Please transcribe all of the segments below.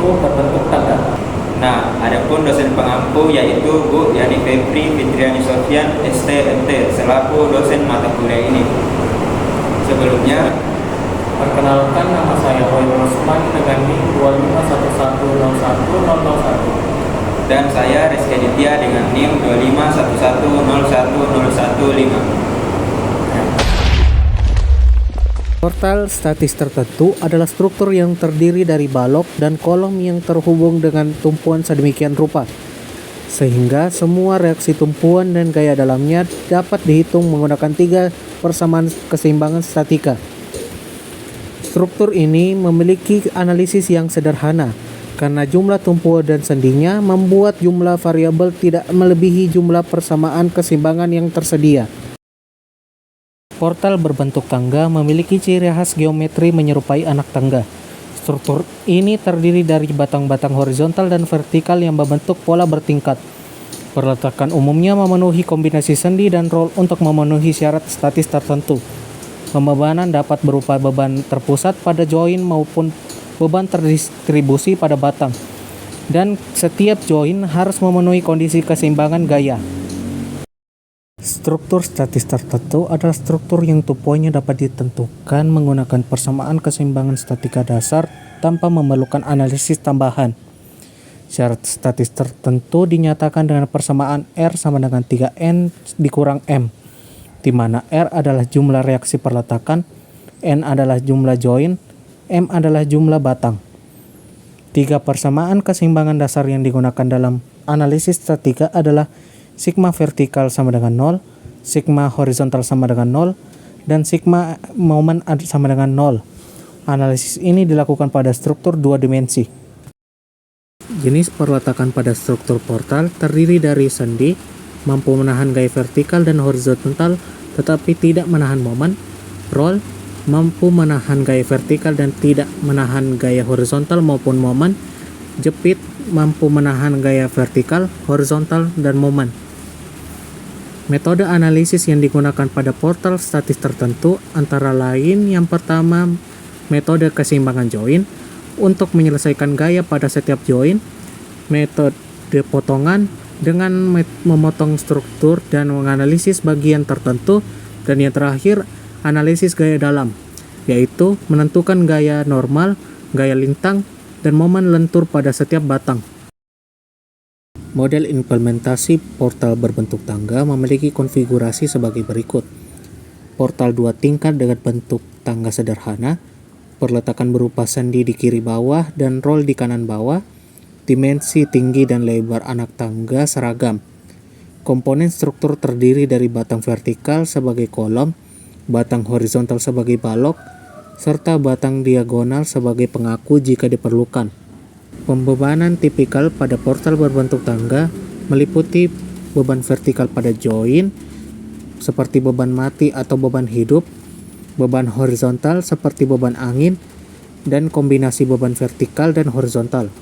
tertentu berbentuk tangga. Nah, adapun dosen pengampu yaitu Bu Yani Febri Fitriani Sofyan STMT selaku dosen mata kuliah ini. Sebelumnya, Perkenalkan, nama saya Roy Rosman dengan NIM 251101001. dan saya Rizky Aditya dengan NIM 251101015. Portal statis tertentu adalah struktur yang terdiri dari balok dan kolom yang terhubung dengan tumpuan sedemikian rupa, sehingga semua reaksi tumpuan dan gaya dalamnya dapat dihitung menggunakan 3 persamaan keseimbangan statika. Struktur ini memiliki analisis yang sederhana, karena jumlah tumpuan dan sendinya membuat jumlah variabel tidak melebihi jumlah persamaan keseimbangan yang tersedia. Portal berbentuk tangga memiliki ciri khas geometri menyerupai anak tangga. Struktur ini terdiri dari batang-batang horizontal dan vertikal yang membentuk pola bertingkat. Perletakan umumnya memenuhi kombinasi sendi dan roll untuk memenuhi syarat statis tertentu. Pembebanan dapat berupa beban terpusat pada join maupun beban terdistribusi pada batang. Dan setiap join harus memenuhi kondisi keseimbangan gaya. Struktur statis tertentu adalah struktur yang tumpuannya dapat ditentukan menggunakan persamaan keseimbangan statika dasar tanpa memerlukan analisis tambahan. Syarat statis tertentu dinyatakan dengan persamaan R sama dengan 3N dikurang M, di mana R adalah jumlah reaksi perletakan, N adalah jumlah join, M adalah jumlah batang. 3 persamaan keseimbangan dasar yang digunakan dalam analisis statika adalah sigma vertikal sama dengan 0, sigma horizontal sama dengan 0, dan sigma momen sama dengan 0. Analisis ini dilakukan pada struktur 2 dimensi. Jenis perletakan pada struktur portal terdiri dari sendi, mampu menahan gaya vertikal dan horizontal tetapi tidak menahan momen, roll, mampu menahan gaya vertikal dan tidak menahan gaya horizontal maupun momen, jepit, mampu menahan gaya vertikal, horizontal, dan momen. Metode analisis yang digunakan pada portal statis tertentu antara lain yang pertama, metode keseimbangan join untuk menyelesaikan gaya pada setiap join, metode potongan dengan memotong struktur dan menganalisis bagian tertentu, dan yang terakhir, analisis gaya dalam, yaitu menentukan gaya normal, gaya lintang, dan momen lentur pada setiap batang. Model implementasi portal berbentuk tangga memiliki konfigurasi sebagai berikut. Portal 2 tingkat dengan bentuk tangga sederhana, perletakan berupa sendi di kiri bawah dan roll di kanan bawah, dimensi tinggi dan lebar anak tangga seragam. Komponen struktur terdiri dari batang vertikal sebagai kolom, batang horizontal sebagai balok, serta batang diagonal sebagai pengaku jika diperlukan. Pembebanan tipikal pada portal berbentuk tangga meliputi beban vertikal pada join, seperti beban mati atau beban hidup, beban horizontal seperti beban angin, dan kombinasi beban vertikal dan horizontal.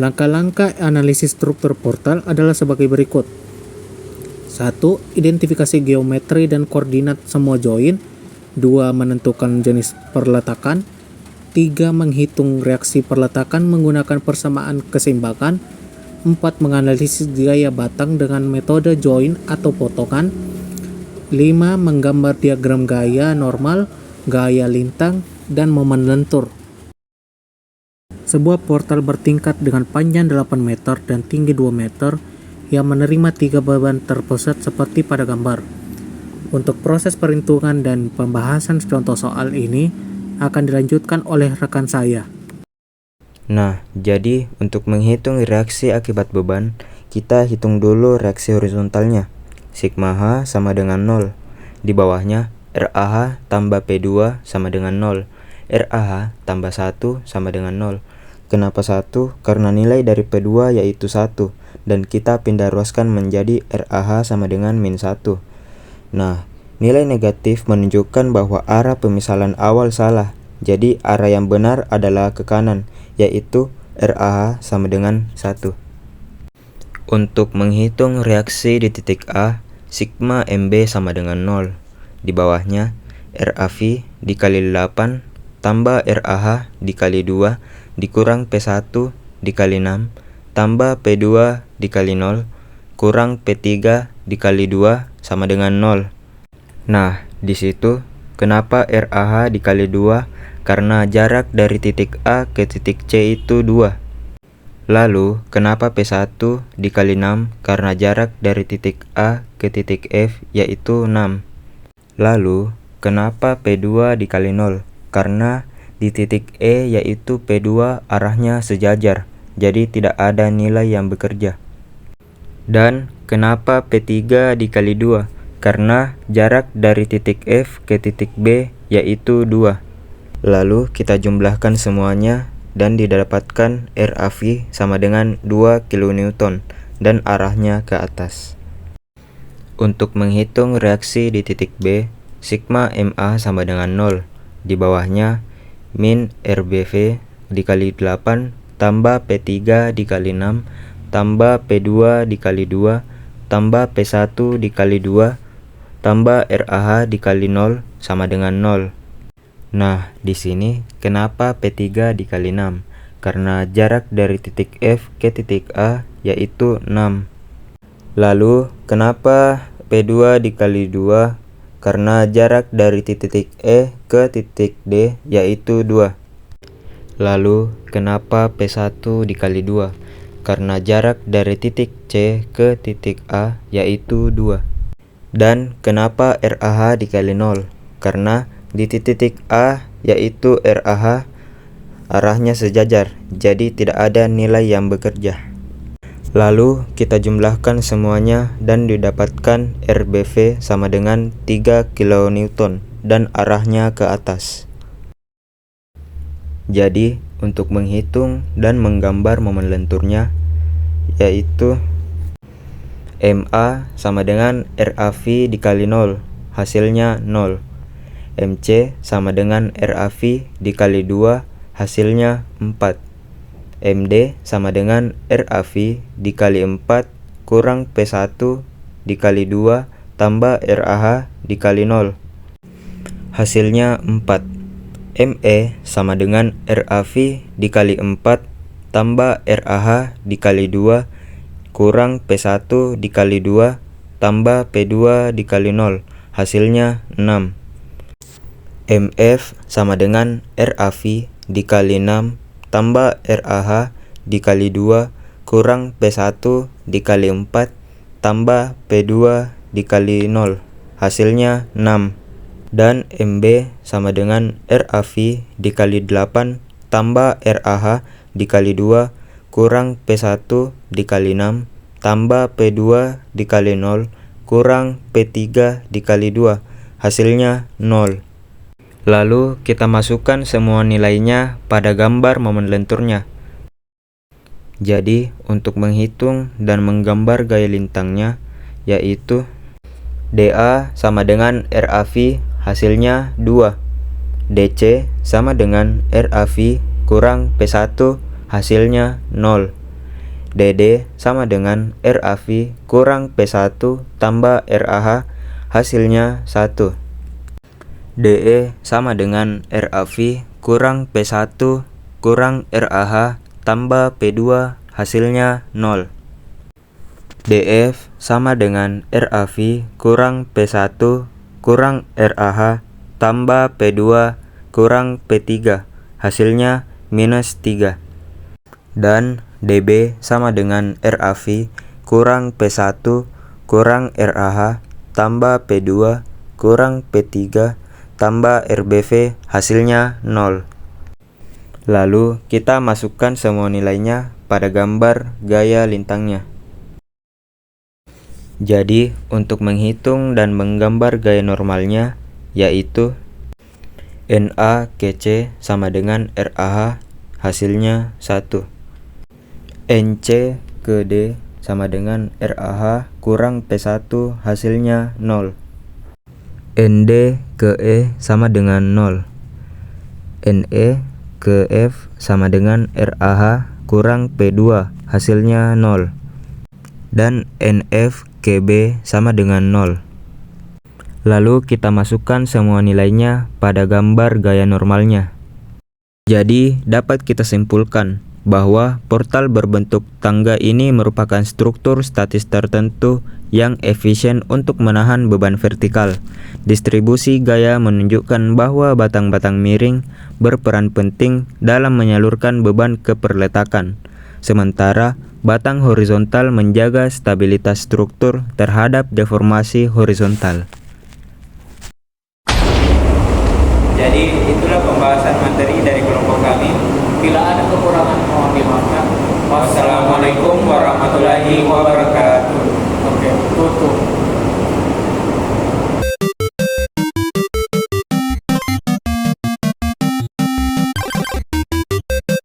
Langkah-langkah analisis struktur portal adalah sebagai berikut. 1. Identifikasi geometri dan koordinat semua join. 2. Menentukan jenis perletakan. 3. Menghitung reaksi perletakan menggunakan persamaan keseimbangan. 4. Menganalisis gaya batang dengan metode join atau potongan. 5. Menggambar diagram gaya normal, gaya lintang, dan momen lentur. Sebuah portal bertingkat dengan panjang 8 meter dan tinggi 2 meter yang menerima 3 beban terpusat seperti pada gambar. Untuk proses perhitungan dan pembahasan contoh soal ini akan dilanjutkan oleh rekan saya. Nah, jadi untuk menghitung reaksi akibat beban, kita hitung dulu reaksi horizontalnya. Sigma H sama dengan 0. Di bawahnya, RAH tambah P2 sama dengan 0. RAH tambah 1 sama dengan 0. Kenapa 1? Karena nilai dari P2 yaitu 1, dan kita pindah ruaskan menjadi RAH sama dengan min 1. Nah, nilai negatif menunjukkan bahwa arah pemisalan awal salah, jadi arah yang benar adalah ke kanan, yaitu RAH sama dengan 1. Untuk menghitung reaksi di titik A, sigma MB sama dengan 0. Di bawahnya, RAV dikali 8 tambah RAH dikali 2 dikurang P1 dikali 6 tambah P2 dikali 0 kurang P3 dikali 2 sama dengan 0. Nah, di situ kenapa RAH dikali 2? Karena jarak dari titik A ke titik C itu 2. Lalu, kenapa P1 dikali 6? Karena jarak dari titik A ke titik F yaitu 6. Lalu, kenapa P2 dikali 0? Karena di titik E yaitu P2 arahnya sejajar, jadi tidak ada nilai yang bekerja. Dan kenapa P3 dikali 2? Karena jarak dari titik F ke titik B yaitu 2. Lalu kita jumlahkan semuanya dan didapatkan RAV sama dengan 2 kN dan arahnya ke atas. Untuk menghitung reaksi di titik B, sigma MA sama dengan 0. Di bawahnya min RBV dikali 8 tambah P3 dikali 6 tambah P2 dikali 2 tambah P1 dikali 2 tambah RAH dikali 0 sama dengan 0. Nah, di sini kenapa P3 dikali 6? Karena jarak dari titik F ke titik A yaitu 6. Lalu, kenapa P2 dikali 2? Karena jarak dari titik E ke titik D yaitu 2. Lalu, kenapa P1 dikali 2? Karena jarak dari titik C ke titik A yaitu 2. Dan kenapa RAH dikali 0? Karena di titik A yaitu RAH arahnya sejajar, jadi tidak ada nilai yang bekerja. Lalu kita jumlahkan semuanya dan didapatkan RBV sama dengan 3 kN dan arahnya ke atas. Jadi untuk menghitung dan menggambar momen lenturnya yaitu MA sama dengan RAV dikali 0, hasilnya 0. MC sama dengan RAV dikali 2, hasilnya 4. MD sama dengan RAV dikali 4 kurang P1 dikali 2 tambah RAH dikali 0. Hasilnya 4. ME sama dengan RAV dikali 4 tambah RAH dikali 2 kurang P1 dikali 2 tambah P2 dikali 0. Hasilnya 6. MF sama dengan RAV dikali 6 tambah RAH dikali 2 kurang P1 dikali 4 tambah P2 dikali 0. Hasilnya 6. Dan MB sama dengan RAV dikali 8 tambah RAH dikali 2 kurang P1 dikali 6 tambah P2 dikali 0 kurang P3 dikali 2. Hasilnya 0. Lalu kita masukkan semua nilainya pada gambar momen lenturnya. Jadi untuk menghitung dan menggambar gaya lintangnya yaitu DA sama dengan RAV hasilnya 2. DC sama dengan RAV kurang P1 hasilnya 0. DD sama dengan RAV kurang P1 tambah RAH hasilnya 1. DE sama dengan RAV kurang P1 kurang RAH tambah P2 hasilnya 0. DF sama dengan RAV kurang P1 kurang RAH tambah P2 kurang P3 hasilnya minus 3. Dan DB sama dengan RAV kurang P1 kurang RAH tambah P2 kurang P3 tambah RBV hasilnya 0. Lalu kita masukkan semua nilainya pada gambar gaya lintangnya. Jadi untuk menghitung dan menggambar gaya normalnya yaitu NA ke C sama dengan RAH hasilnya 1. NC ke D sama dengan RAH kurang P1 hasilnya 0. ND ke E sama dengan 0. NE ke F sama dengan RAH kurang P2 hasilnya 0. Dan NF ke B sama dengan 0. Lalu kita masukkan semua nilainya pada gambar gaya normalnya. Jadi, dapat kita simpulkan bahwa portal berbentuk tangga ini merupakan struktur statis tertentu yang efisien untuk menahan beban vertikal. Distribusi gaya menunjukkan bahwa batang-batang miring berperan penting dalam menyalurkan beban ke perletakan, sementara batang horizontal menjaga stabilitas struktur terhadap deformasi horizontal. Jadi itulah pembahasan materi dari kelompok kami. Bila ada kekurangan mohon dimaafkan. Wassalamualaikum warahmatullahi wabarakatuh.